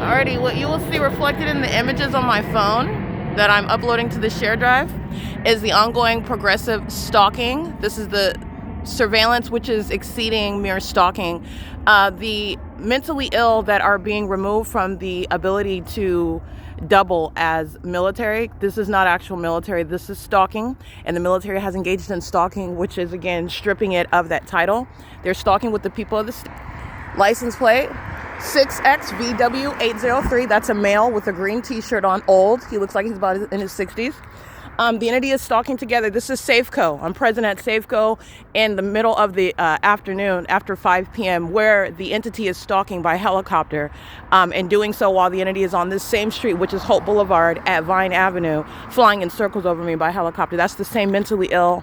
Alrighty, what you will see reflected in the images on my phone that I'm uploading to the share drive is the ongoing progressive stalking. This is the surveillance, which is exceeding mere stalking. The mentally ill that are being removed from the ability to double as military. This is not actual military. This is stalking, and the military has engaged in stalking, which is again stripping it of that title. They're stalking with the people of the state. License plate 6XVW803. That's a male with a green t-shirt on, old. He looks like he's about in his 60s. The entity is stalking together. This is Safeco. I'm present at Safeco in the middle of the afternoon after 5 p.m. where the entity is stalking by helicopter, and doing so while the entity is on this same street, which is Holt Boulevard at Vine Avenue, flying in circles over me by helicopter. That's the same mentally ill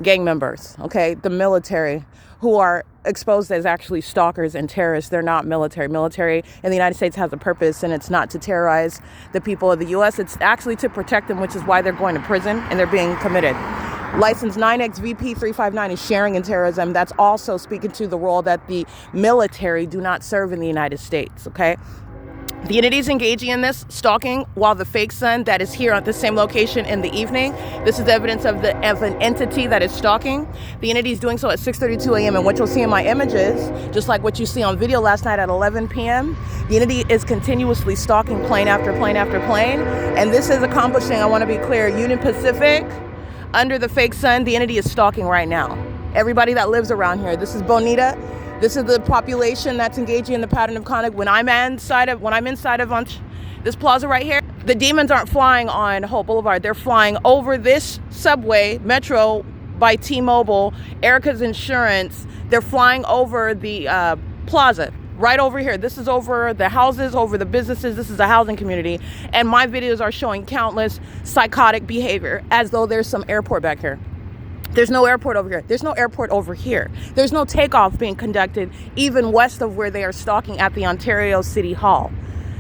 gang members, okay? The military who are exposed as actually stalkers and terrorists. They're not military. Military in the United States has a purpose, and it's not to terrorize the people of the U.S. It's actually to protect them, which is why they're going to prison and they're being committed. License 9XVP359 is sharing in terrorism. That's also speaking to the role that the military do not serve in the United States, okay? The entity is engaging in this stalking while the fake sun that is here at the same location in the evening. This is evidence of an entity that is stalking. The entity is doing so at 6:32 a.m. and what you'll see in my images, just like what you see on video last night at 11 p.m., the entity is continuously stalking plane after plane after plane. And this is accomplishing, I want to be clear, Union Pacific under the fake sun. The entity is stalking right now. Everybody that lives around here. This is Bonita. This is the population that's engaging in the pattern of conduct. When I'm inside of this plaza right here, the demons aren't flying on Holt Boulevard. They're flying over this subway, Metro by T-Mobile, Erica's Insurance. They're flying over the plaza right over here. This is over the houses, over the businesses. This is a housing community. And my videos are showing countless psychotic behavior as though there's some airport back here. There's no airport over here. There's no airport over here. There's no takeoff being conducted even west of where they are stalking at the Ontario City Hall,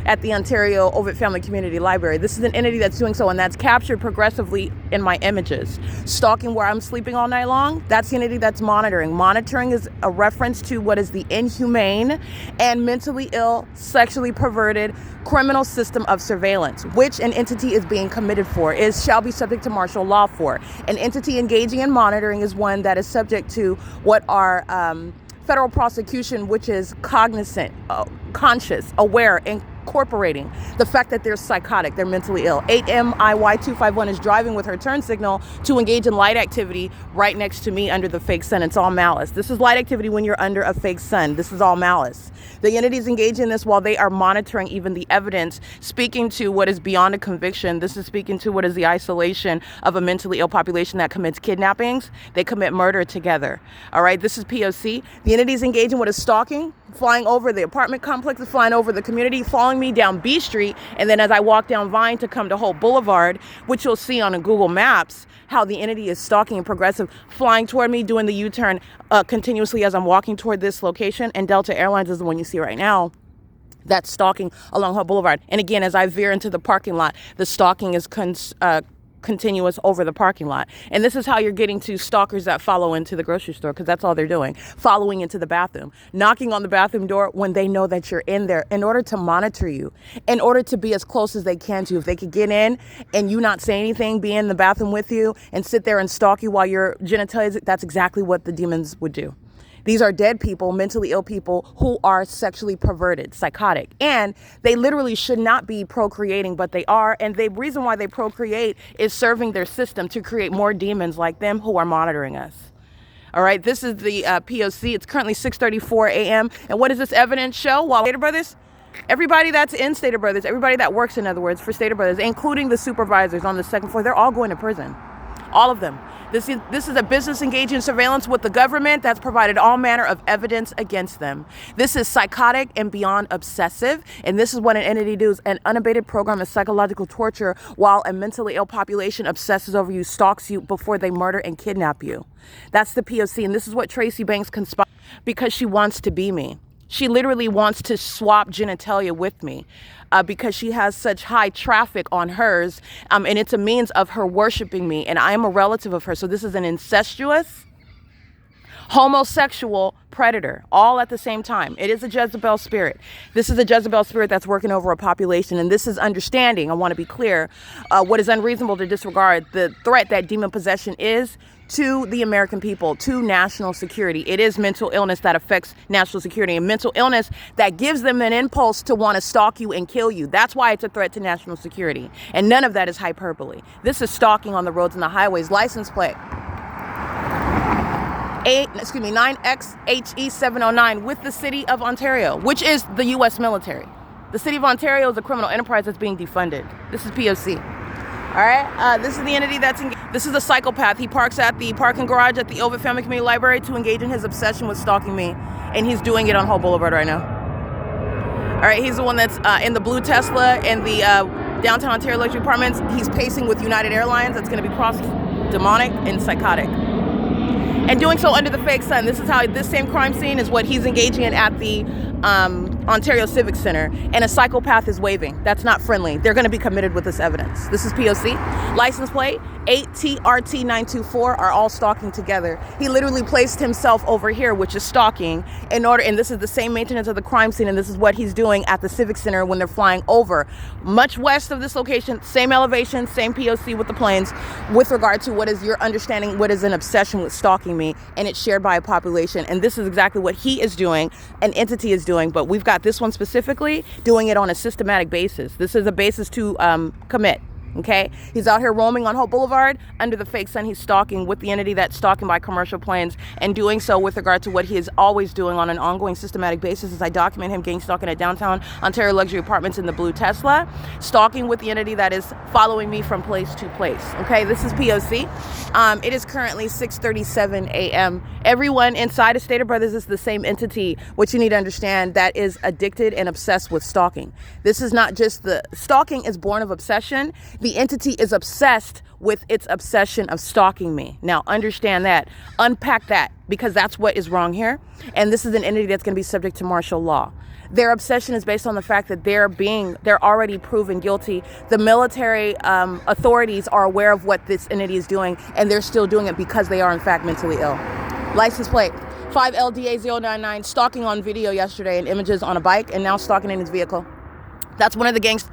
at the Ontario Ovid Family Community Library. This is an entity that's doing so, and that's captured progressively in my images. Stalking where I'm sleeping all night long, that's the entity that's monitoring. Monitoring is a reference to what is the inhumane and mentally ill, sexually perverted criminal system of surveillance, which an entity is being committed for, shall be subject to martial law for. An entity engaging in monitoring is one that is subject to what are federal prosecution, which is cognizant, conscious, aware, incorporating the fact that they're psychotic, they're mentally ill. 8MIY251 is driving with her turn signal to engage in light activity right next to me under the fake sun. It's all malice. This is light activity when you're under a fake sun. This is all malice. The entities engage in this while they are monitoring even the evidence, speaking to what is beyond a conviction. This is speaking to what is the isolation of a mentally ill population that commits kidnappings. They commit murder together. All right, this is P.O.C. The entities engage in what is stalking, flying over the apartment complexes, flying over the community, following me down B Street, and then as I walk down Vine to come to Holt Boulevard, which you'll see on a Google Maps, how the entity is stalking and progressive, flying toward me, doing the U-turn continuously as I'm walking toward this location. And Delta Airlines is the one you see right now that's stalking along Holt Boulevard. And again, as I veer into the parking lot, the stalking is continuous over the parking lot. And this is how you're getting to stalkers that follow into the grocery store, because that's all they're doing, following into the bathroom, knocking on the bathroom door when they know that you're in there in order to monitor you, in order to be as close as they can to you. If they could get in and you not say anything, be in the bathroom with you and sit there and stalk you while your genitalia, that's exactly what the demons would do. These are dead people, mentally ill people who are sexually perverted, psychotic, and they literally should not be procreating, but they are. And the reason why they procreate is serving their system to create more demons like them who are monitoring us. All right, this is the P.O.C. It's currently 6:34 a.m. And what does this evidence show? While Stater Brothers, everybody that's in Stater Brothers, everybody that works, in other words, for Stater Brothers, including the supervisors on the second floor, they're all going to prison. All of them. This is a business engaged in surveillance with the government that's provided all manner of evidence against them. This is psychotic and beyond obsessive, and this is what an entity does, an unabated program of psychological torture while a mentally ill population obsesses over you, stalks you before they murder and kidnap you. That's the P.O.C., and this is what Tracy Banks conspired because she wants to be me. She literally wants to swap genitalia with me because she has such high traffic on hers, and it's a means of her worshiping me, and I am a relative of her. So this is an incestuous, homosexual predator, all at the same time. It is a Jezebel spirit. This is a Jezebel spirit that's working over a population, and this is understanding, I want to be clear, what is unreasonable to disregard the threat that demon possession is to the American people, to national security. It is mental illness that affects national security, and mental illness that gives them an impulse to want to stalk you and kill you. That's why it's a threat to national security. And none of that is hyperbole. This is stalking on the roads and the highways. License plate 9XHE709 with the city of Ontario, which is the U.S. military. The city of Ontario is a criminal enterprise that's being defunded. This is P.O.C. All right, this is the entity that's this is a psychopath. He parks at the parking garage at the Ovid Family Community Library to engage in his obsession with stalking me, and he's doing it on Holt Boulevard right now. All right, he's the one that's in the blue Tesla in the downtown Ontario luxury apartments. He's pacing with United Airlines. That's going to be demonic and psychotic, and doing so under the fake sun. This is how this same crime scene is what he's engaging in at the Ontario Civic Center, and a psychopath is waving. That's not friendly. They're going to be committed with this evidence. This is P.O.C. License plate 8TRT924 are all stalking together. He literally placed himself over here, which is stalking, in order, and this is the same maintenance of the crime scene, and this is what he's doing at the Civic Center when they're flying over. Much west of this location, same elevation, same P.O.C. with the planes, with regard to what is your understanding, what is an obsession with stalking me, and it's shared by a population, and this is exactly what he is doing, an entity is doing, but we've got this one specifically doing it on a systematic basis. This is a basis to commit. Okay, he's out here roaming on Holt Boulevard under the fake sun. He's stalking with the entity that's stalking by commercial planes, and doing so with regard to what he is always doing on an ongoing systematic basis. As I document him gang stalking at downtown Ontario luxury apartments in the blue Tesla, stalking with the entity that is following me from place to place. Okay, this is P.O.C. It is currently 6:37 a.m. Everyone inside of Stater Brothers is the same entity. What you need to understand, that is addicted and obsessed with stalking. This is not just the stalking is born of obsession. The entity is obsessed with its obsession of stalking me. Now, understand that. Unpack that, because that's what is wrong here. And this is an entity that's going to be subject to martial law. Their obsession is based on the fact that they're already proven guilty. The military authorities are aware of what this entity is doing, and they're still doing it because they are, in fact, mentally ill. License plate 5LDA099, stalking on video yesterday and images on a bike, and now stalking in his vehicle. That's one of the gangs.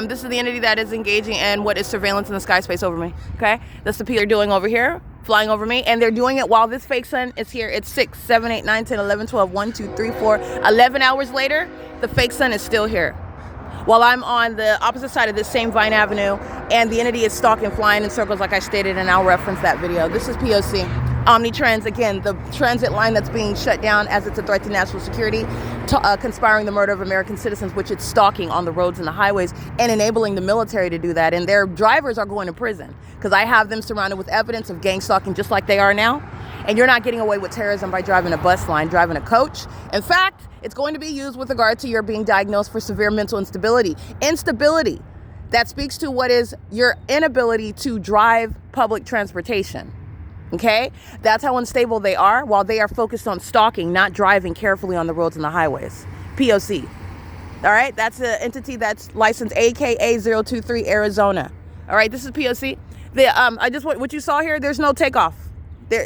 This is the entity that is engaging in what is surveillance in the sky space over me. Okay, that's the P they're doing over here, flying over me, and they're doing it while this fake sun is here. It's 6, 7, 8, 9, 10, 11, 12, 1, 2, 3, 4, 11 hours later, the fake sun is still here. While I'm on the opposite side of this same Vine Avenue, and the entity is stalking, flying in circles like I stated, and I'll reference that video. This is P.O.C. Omnitrans, again, the transit line that's being shut down as it's a threat to national security, conspiring the murder of American citizens, which it's stalking on the roads and the highways, and enabling the military to do that. And their drivers are going to prison, because I have them surrounded with evidence of gang stalking just like they are now. And you're not getting away with terrorism by driving a bus line, driving a coach. In fact, it's going to be used with regard to your being diagnosed for severe mental instability. Instability, that speaks to what is your inability to drive public transportation. Okay, that's how unstable they are, while they are focused on stalking, not driving carefully on the roads and the highways. P.O.C. All right, that's an entity that's licensed AKA 023 Arizona. All right, this is P.O.C. What you saw here, there's no takeoff.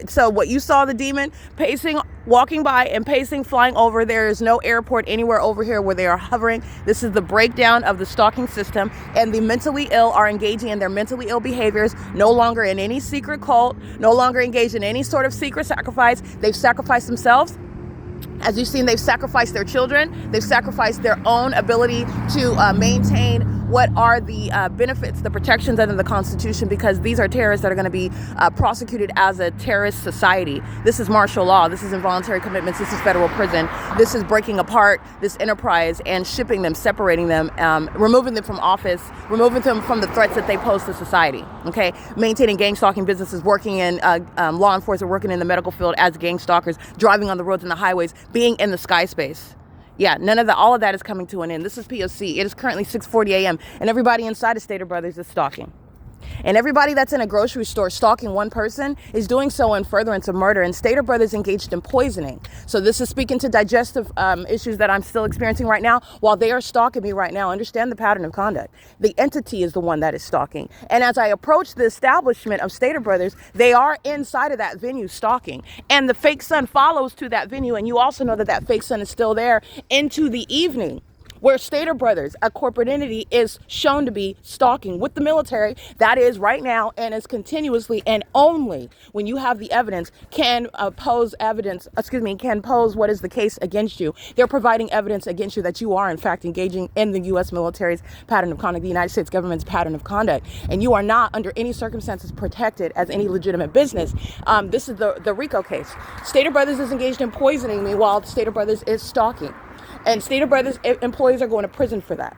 So what you saw, the demon pacing, walking by and pacing, flying over, there is no airport anywhere over here where they are hovering. This is the breakdown of the stalking system, and the mentally ill are engaging in their mentally ill behaviors, no longer in any secret cult, no longer engaged in any sort of secret sacrifice. They've sacrificed themselves. As you've seen, they've sacrificed their children. They've sacrificed their own ability to maintain what are the benefits, the protections under the Constitution, because these are terrorists that are going to be prosecuted as a terrorist society. This is martial law. This is involuntary commitments. This is federal prison. This is breaking apart this enterprise and shipping them, separating them, removing them from office, removing them from the threats that they pose to society. Okay, maintaining gang stalking businesses, working in law enforcement, working in the medical field as gang stalkers, driving on the roads and the highways, being in the sky space. Yeah, all of that is coming to an end. This is P.O.C. It is currently 6:40 a.m. and everybody inside of Stater Brothers is stalking. And everybody that's in a grocery store stalking one person is doing so in furtherance of murder. And Stater Brothers engaged in poisoning. So this is speaking to digestive issues that I'm still experiencing right now. While they are stalking me right now, understand the pattern of conduct. The entity is the one that is stalking. And as I approach the establishment of Stater Brothers, they are inside of that venue stalking. And the fake sun follows to that venue. And you also know that that fake sun is still there into the evening, where Stater Brothers, a corporate entity, is shown to be stalking with the military. That is right now and is continuously, and only when you have the evidence can pose what is the case against you. They're providing evidence against you that you are in fact engaging in the U.S. military's pattern of conduct, the United States government's pattern of conduct, and you are not under any circumstances protected as any legitimate business. This is the RICO case. Stater Brothers is engaged in poisoning me while Stater Brothers is stalking. And Stater Brothers employees are going to prison for that.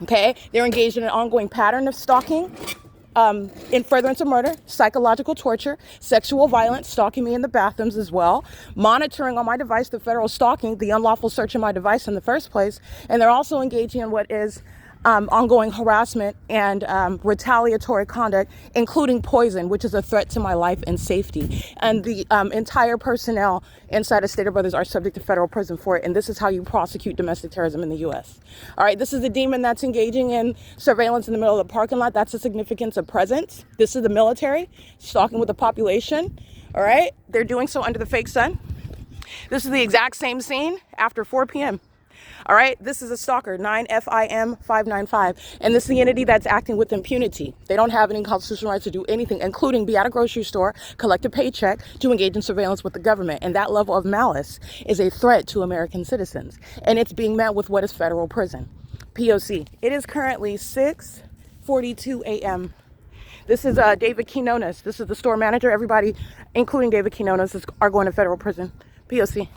Okay? They're engaged in an ongoing pattern of stalking, in furtherance of murder, psychological torture, sexual violence, stalking me in the bathrooms as well, monitoring on my device, the federal stalking, the unlawful search of my device in the first place. And they're also engaging in what is ongoing harassment and retaliatory conduct, including poison, which is a threat to my life and safety. And the entire personnel inside of Stater Brothers are subject to federal prison for it. And this is how you prosecute domestic terrorism in the U.S. All right, this is the demon that's engaging in surveillance in the middle of the parking lot. That's the significance of presence. This is the military stalking with the population. All right, they're doing so under the fake sun. This is the exact same scene after 4 p.m. All right, this is a stalker, 9FIM595, and this is the entity that's acting with impunity. They don't have any constitutional rights to do anything, including be at a grocery store, collect a paycheck, to engage in surveillance with the government. And that level of malice is a threat to American citizens, and it's being met with what is federal prison, P.O.C. It is currently 6:42 a.m. This is David Quinones. This is the store manager. Everybody, including David Quinones, are going to federal prison, P.O.C.